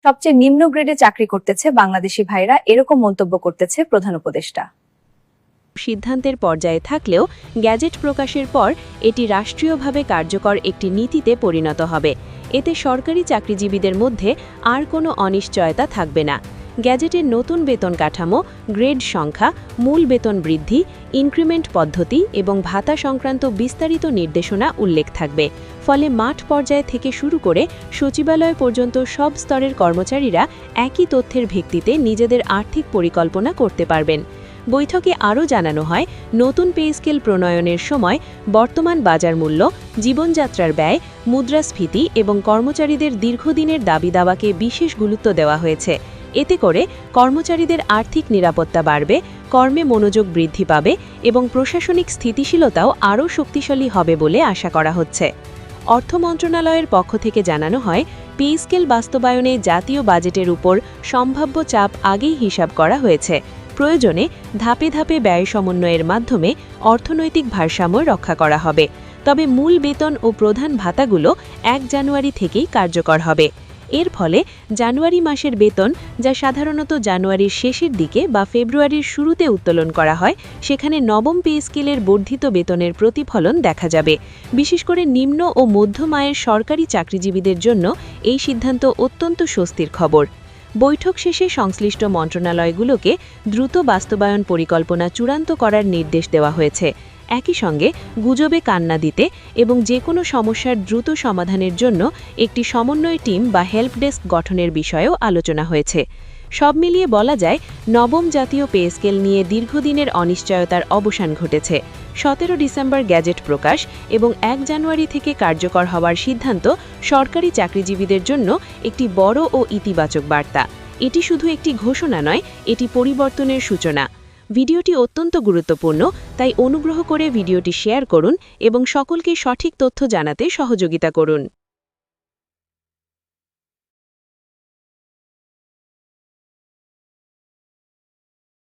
সবচেয়ে নিম্ন গ্রেডে চাকরি করতেছে বাংলাদেশি ভাইরা, এরকম মন্তব্য করতেছে প্রধান উপদেষ্টা। সিদ্ধান্তের পর্যায়ে থাকলেও গ্যাজেট প্রকাশের পর এটি রাষ্ট্রীয়ভাবে কার্যকর একটি নীতিতে পরিণত হবে। এতে সরকারি চাকরিজীবীদের মধ্যে আর কোনো অনিশ্চয়তা থাকবে না। গ্যাজেটের নতুন বেতন কাঠামো, গ্রেড সংখ্যা, মূল বেতন বৃদ্ধি, ইনক্রিমেন্ট পদ্ধতি এবং ভাতা সংক্রান্ত বিস্তারিত নির্দেশনা উল্লেখ থাকবে। ফলে মাঠ পর্যায় থেকে শুরু করে সচিবালয় পর্যন্ত সব স্তরের কর্মচারীরা একই তথ্যের ভিত্তিতে নিজেদের আর্থিক পরিকল্পনা করতে পারবেন। বৈঠকে আরও জানানো হয়, নতুন পে স্কেল প্রণয়নের সময় বর্তমান বাজার মূল্য, জীবনযাত্রার ব্যয়, মুদ্রাস্ফীতি এবং কর্মচারীদের দীর্ঘদিনের দাবি-দাওয়াকে বিশেষ গুরুত্ব দেওয়া হয়েছে। এতে করে কর্মচারীদের আর্থিক নিরাপত্তা বাড়বে, কর্মে মনোযোগ বৃদ্ধি পাবে এবং প্রশাসনিক স্থিতিশীলতাও আরও শক্তিশালী হবে বলে আশা করা হচ্ছে। অর্থ মন্ত্রণালয়ের পক্ষ থেকে জানানো হয়, পে স্কেল বাস্তবায়নে জাতীয় বাজেটের উপর সম্ভাব্য চাপ আগেই হিসাব করা হয়েছে। প্রয়োজনে ধাপে ধাপে ব্যয় সমন্বয়ের মাধ্যমে অর্থনৈতিক ভারসাম্য রক্ষা করা হবে। তবে মূল বেতন ও প্রধান ভাতাগুলো ১ জানুয়ারি থেকেই কার্যকর হবে। এর ফলে জানুয়ারি মাসের বেতন, যা সাধারণত জানুয়ারির শেষের দিকে বা ফেব্রুয়ারির শুরুতে উত্তোলন করা হয়, সেখানে নবম পে স্কেলের বর্ধিত বেতনের প্রতিফলন দেখা যাবে। বিশেষ করে নিম্ন ও মধ্যম আয়ের সরকারি চাকরিজীবীদের জন্য এই সিদ্ধান্ত অত্যন্ত স্বস্তির খবর। বৈঠক শেষে সংশ্লিষ্ট মন্ত্রণালয়গুলোকে দ্রুত বাস্তবায়ন পরিকল্পনা চূড়ান্ত করার নির্দেশ দেওয়া হয়েছে। একই সঙ্গে গুজবে কান না দিতে এবং যে কোনো সমস্যার দ্রুত সমাধানের জন্য একটি সমন্বয় টিম বা হেল্প ডেস্ক গঠনের বিষয়েও আলোচনা হয়েছে। সব মিলিয়ে বলা যায়, নবম জাতীয় পে স্কেল নিয়ে দীর্ঘদিনের অনিশ্চয়তার অবসান ঘটেছে। 17 ডিসেম্বর গ্যাজেট প্রকাশ এবং 1 জানুয়ারি থেকে কার্যকর হওয়ার সিদ্ধান্ত সরকারি চাকরিজীবীদের জন্য একটি বড় ও ইতিবাচক বার্তা। এটি শুধু একটি ঘোষণা নয়, এটি পরিবর্তনের সূচনা। ভিডিওটি অত্যন্ত গুরুত্বপূর্ণ, তাই অনুগ্রহ করে ভিডিওটি শেয়ার করুন এবং সকলকে সঠিক তথ্য জানাতে সহযোগিতা করুন।